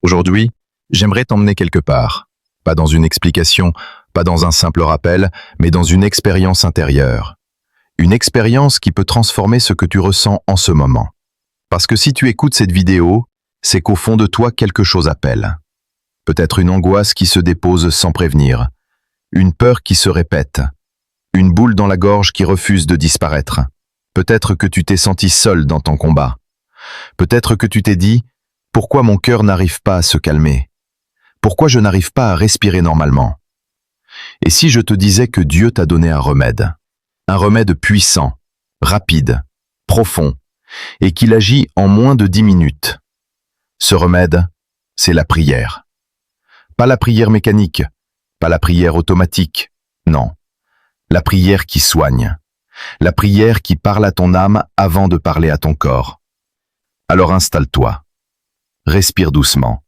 Aujourd'hui, j'aimerais t'emmener quelque part. Pas dans une explication, pas dans un simple rappel, mais dans une expérience intérieure. Une expérience qui peut transformer ce que tu ressens en ce moment. Parce que si tu écoutes cette vidéo, c'est qu'au fond de toi quelque chose appelle. Peut-être une angoisse qui se dépose sans prévenir, une peur qui se répète, une boule dans la gorge qui refuse de disparaître. Peut-être que tu t'es senti seul dans ton combat. Peut-être que tu t'es dit « Pourquoi mon cœur n'arrive pas à se calmer? Pourquoi je n'arrive pas à respirer normalement ?» Et si je te disais que Dieu t'a donné un remède puissant, rapide, profond, et qu'il agit en moins de 10 minutes. Ce remède, c'est la prière. Pas la prière mécanique, pas la prière automatique, non. La prière qui soigne. La prière qui parle à ton âme avant de parler à ton corps. Alors installe-toi. Respire doucement.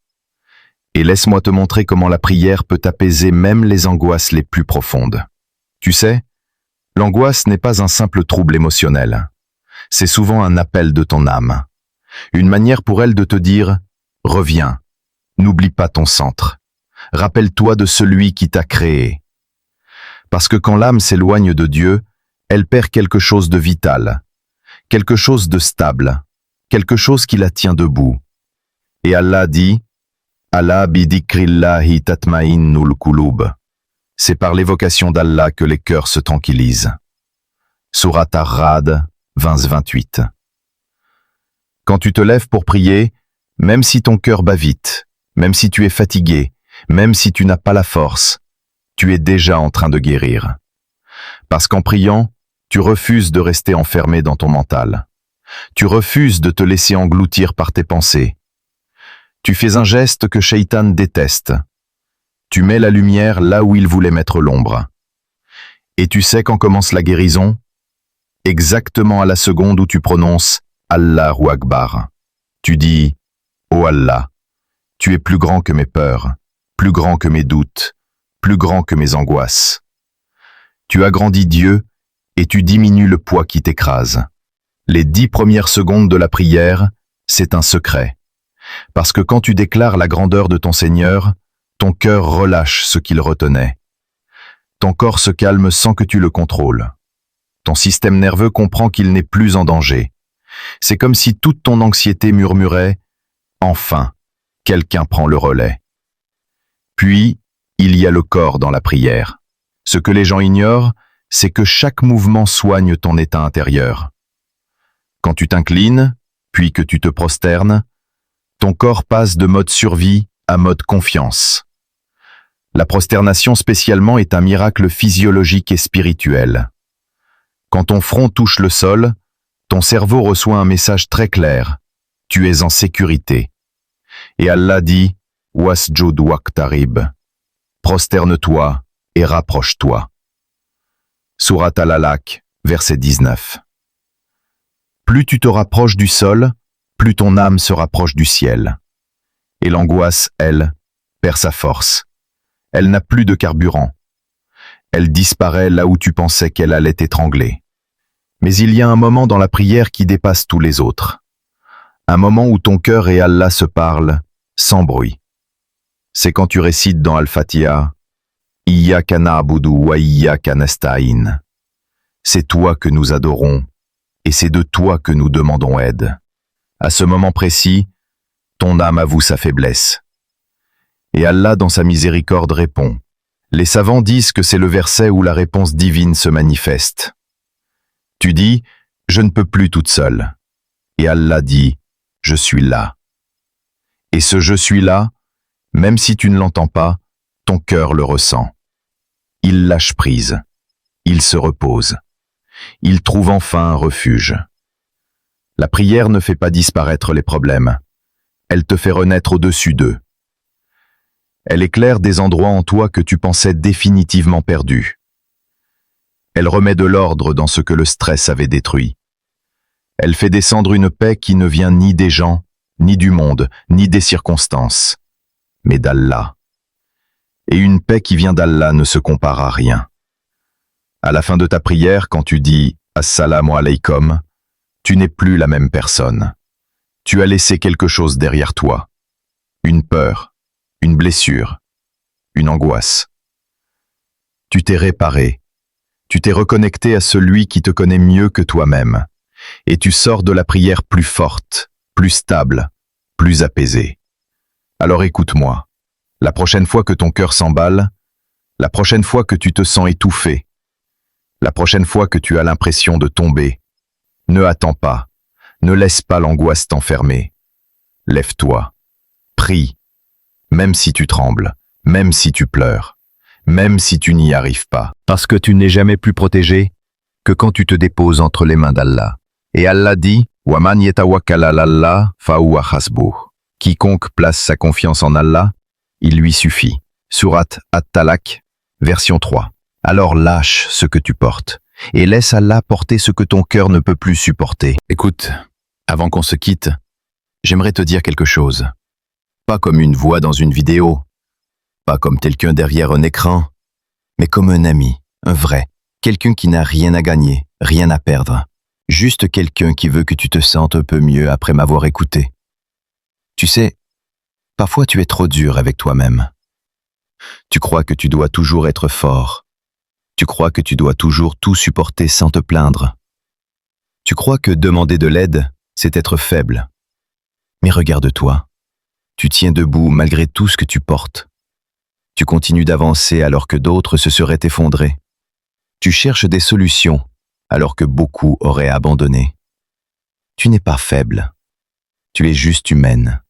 Et laisse-moi te montrer comment la prière peut apaiser même les angoisses les plus profondes. Tu sais, l'angoisse n'est pas un simple trouble émotionnel. C'est souvent un appel de ton âme. Une manière pour elle de te dire « Reviens, n'oublie pas ton centre. Rappelle-toi de celui qui t'a créé. » Parce que quand l'âme s'éloigne de Dieu, elle perd quelque chose de vital, quelque chose de stable, quelque chose qui la tient debout. Et Allah dit « Allah bidikrillahi tatma'innul qulub » C'est par l'évocation d'Allah que les cœurs se tranquillisent. Surat Ar-Ra'd 20-28. Quand tu te lèves pour prier, même si ton cœur bat vite, même si tu es fatigué, même si tu n'as pas la force, tu es déjà en train de guérir. Parce qu'en priant, tu refuses de rester enfermé dans ton mental. Tu refuses de te laisser engloutir par tes pensées. Tu fais un geste que Shaitan déteste. Tu mets la lumière là où il voulait mettre l'ombre. Et tu sais quand commence la guérison? Exactement à la seconde où tu prononces Allahu Akbar. Tu dis « Oh Allah, tu es plus grand que mes peurs, plus grand que mes doutes, plus grand que mes angoisses. Tu agrandis Dieu et tu diminues le poids qui t'écrase. » Les 10 premières secondes de la prière, c'est un secret. Parce que quand tu déclares la grandeur de ton Seigneur, ton cœur relâche ce qu'il retenait. Ton corps se calme sans que tu le contrôles. Ton système nerveux comprend qu'il n'est plus en danger. C'est comme si toute ton anxiété murmurait « Enfin, quelqu'un prend le relais. » Puis, il y a le corps dans la prière. Ce que les gens ignorent, c'est que chaque mouvement soigne ton état intérieur. Quand tu t'inclines, puis que tu te prosternes, ton corps passe de mode survie à mode confiance. La prosternation spécialement est un miracle physiologique et spirituel. Quand ton front touche le sol, ton cerveau reçoit un message très clair. Tu es en sécurité. Et Allah dit « Wasjud waqtarib » Prosterne-toi et rapproche-toi. Surat Al-Alaq, verset 19. Plus tu te rapproches du sol, plus ton âme se rapproche du ciel. Et l'angoisse, elle, perd sa force. Elle n'a plus de carburant. Elle disparaît là où tu pensais qu'elle allait t'étrangler. Mais il y a un moment dans la prière qui dépasse tous les autres. Un moment où ton cœur et Allah se parlent sans bruit. C'est quand tu récites dans Al-Fatiha « Iyyaka na'budu wa iyyaka nasta'in » C'est toi que nous adorons et c'est de toi que nous demandons aide. À ce moment précis, ton âme avoue sa faiblesse. Et Allah, dans sa miséricorde, répond. Les savants disent que c'est le verset où la réponse divine se manifeste. Tu dis « Je ne peux plus toute seule ». Et Allah dit « Je suis là ». Et ce « Je suis là », même si tu ne l'entends pas, ton cœur le ressent. Il lâche prise. Il se repose. Il trouve enfin un refuge. La prière ne fait pas disparaître les problèmes. Elle te fait renaître au-dessus d'eux. Elle éclaire des endroits en toi que tu pensais définitivement perdus. Elle remet de l'ordre dans ce que le stress avait détruit. Elle fait descendre une paix qui ne vient ni des gens, ni du monde, ni des circonstances, mais d'Allah. Et une paix qui vient d'Allah ne se compare à rien. À la fin de ta prière, quand tu dis « Assalamu alaykum », tu n'es plus la même personne. Tu as laissé quelque chose derrière toi. une peur, une blessure, une angoisse. Tu t'es réparé, tu t'es reconnecté à celui qui te connaît mieux que toi-même, et tu sors de la prière plus forte, plus stable, plus apaisée. Alors écoute-moi, la prochaine fois que ton cœur s'emballe, la prochaine fois que tu te sens étouffé, la prochaine fois que tu as l'impression de tomber, ne attends pas, ne laisse pas l'angoisse t'enfermer. Lève-toi, prie, même si tu trembles, même si tu pleures, même si tu n'y arrives pas. Parce que tu n'es jamais plus protégé que quand tu te déposes entre les mains d'Allah. Et Allah dit, Waman yatawakkal ala Allah fahuwa hasbuh. Quiconque place sa confiance en Allah, il lui suffit. Sourate At-Talaq, version 3. Alors lâche ce que tu portes et laisse Allah porter ce que ton cœur ne peut plus supporter. Écoute, avant qu'on se quitte, j'aimerais te dire quelque chose. Pas comme une voix dans une vidéo, pas comme quelqu'un derrière un écran, mais comme un ami, un vrai, quelqu'un qui n'a rien à gagner, rien à perdre. Juste quelqu'un qui veut que tu te sentes un peu mieux après m'avoir écouté. Tu sais, parfois tu es trop dur avec toi-même. Tu crois que tu dois toujours être fort. Tu crois que tu dois toujours tout supporter sans te plaindre. Tu crois que demander de l'aide, c'est être faible. Mais regarde-toi. Tu tiens debout malgré tout ce que tu portes. Tu continues d'avancer alors que d'autres se seraient effondrés. Tu cherches des solutions alors que beaucoup auraient abandonné. Tu n'es pas faible. Tu es juste humaine.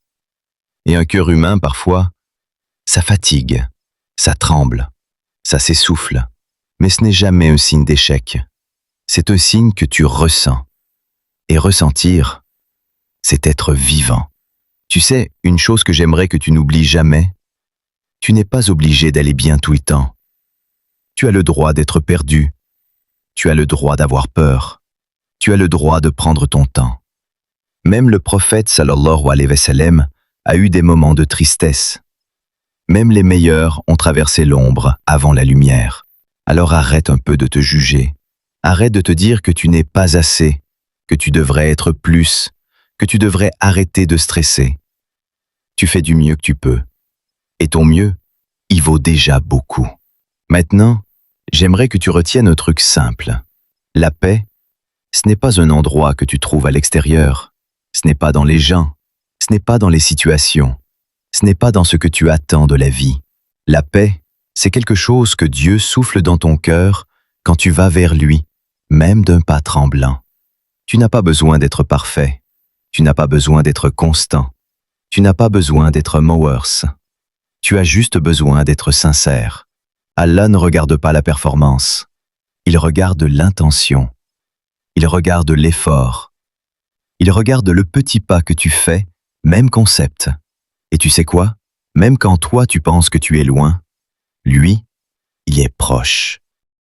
Et un cœur humain, parfois, ça fatigue, ça tremble, ça s'essouffle. Mais ce n'est jamais un signe d'échec. C'est un signe que tu ressens. Et ressentir, c'est être vivant. Tu sais, une chose que j'aimerais que tu n'oublies jamais, tu n'es pas obligé d'aller bien tout le temps. Tu as le droit d'être perdu. Tu as le droit d'avoir peur. Tu as le droit de prendre ton temps. Même le prophète sallallahu alayhi wa sallam a eu des moments de tristesse. Même les meilleurs ont traversé l'ombre avant la lumière. Alors arrête un peu de te juger. Arrête de te dire que tu n'es pas assez, que tu devrais être plus, que tu devrais arrêter de stresser. Tu fais du mieux que tu peux. Et ton mieux, il vaut déjà beaucoup. Maintenant, j'aimerais que tu retiennes un truc simple. La paix, ce n'est pas un endroit que tu trouves à l'extérieur. Ce n'est pas dans les gens. Ce n'est pas dans les situations. Ce n'est pas dans ce que tu attends de la vie. La paix, c'est quelque chose que Dieu souffle dans ton cœur quand tu vas vers lui, même d'un pas tremblant. Tu n'as pas besoin d'être parfait. Tu n'as pas besoin d'être constant. Tu n'as pas besoin d'être mowers. Tu as juste besoin d'être sincère. Allah ne regarde pas la performance. Il regarde l'intention. Il regarde l'effort. Il regarde le petit pas que tu fais, même concept. Et tu sais quoi? Même quand toi tu penses que tu es loin, lui, il est proche.